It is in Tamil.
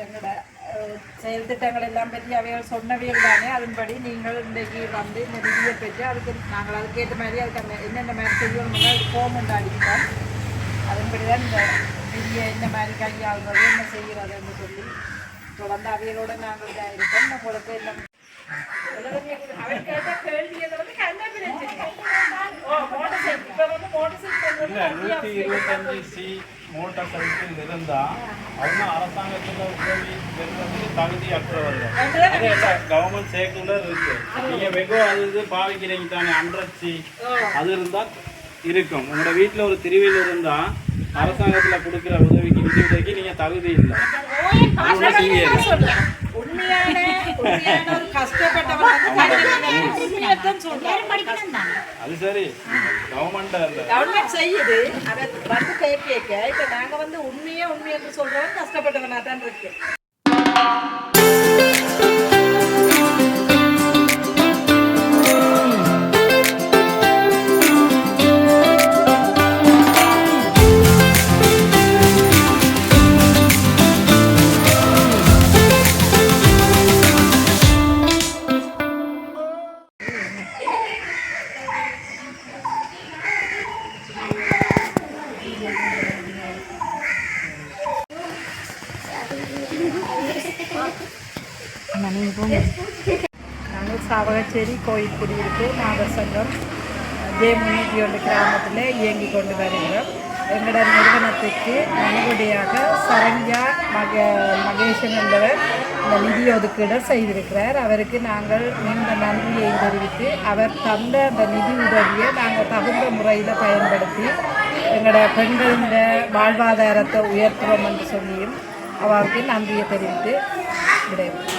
எங்களோட செயல் திட்டங்கள் எல்லாம் பற்றி அவைகள் சொன்னவைகள் தானே. அதன்படி நீங்கள் இன்றைக்கு வந்து இந்த நிதியை பெற்று அதுக்கு நாங்கள் அதுக்கேற்ற மாதிரி அதுக்கு என்னென்ன மாதிரி செய்யணும்னா அது ஃபோம் ஒன்று அடிக்கிறோம். அதன்படி தான் இந்த நிதியை என்ன மாதிரி கையாளுறது என்ன செய்கிறதுன்னு சொல்லி தொடர்ந்து அவைகளோடு நாங்கள் இதாக இருக்கோம். உங்களுக்கு என்ன அவர் கேட்ட கேள்வியை வந்து கண்ணா மோட்டார் சைக்கிள் இருந்தால் அவங்க அரசாங்கத்தில் உதவி பெறுவதற்கு தகுதியற்றவர்கள். கவர்மெண்ட் சைக்கிளில் இருக்கு. நீங்கள் வெகோ அது இது பாவிக்கிறீங்க தானே, அன்றச்சி அது இருந்தால் இருக்கும். உங்களோட வீட்டில் ஒரு திருவிழா இருந்தால் அரசாங்கத்தில் கொடுக்குற உதவிக்கு நிதி உதவிக்கு நீங்கள் தகுதி இல்லை. அது சரி, கவர்மெண்ட் செய்யுது. அதை வந்து கேட்க இப்ப நாங்க வந்து உண்மையை என்று சொல்றோம். கஷ்டப்பட்டவனா தான் இருக்கு. நாங்கள் சாவகச்சேரி கோயில் குடியிருப்பு மாதர் சங்கம் J301 கிராமத்தில் இயங்கி கொண்டு வருகிறோம். எங்களோட நிறுவனத்துக்கு நன்கொடையாக சரண்யா மகேஷன் என்பவர் இந்த நிதி ஒதுக்கீடு செய்திருக்கிறார். அவருக்கு நாங்கள் நீண்ட நன்றியை தெரிவித்து அவர் தந்த அந்த நிதி உதவியை நாங்கள் தகுந்த முறையில் பயன்படுத்தி எங்களோட பெண்களின் வாழ்வாதாரத்தை உயர்த்துவோம் என்று சொல்லியும் அவருக்கு நன்றியை தெரிவித்து விடைபெறும்.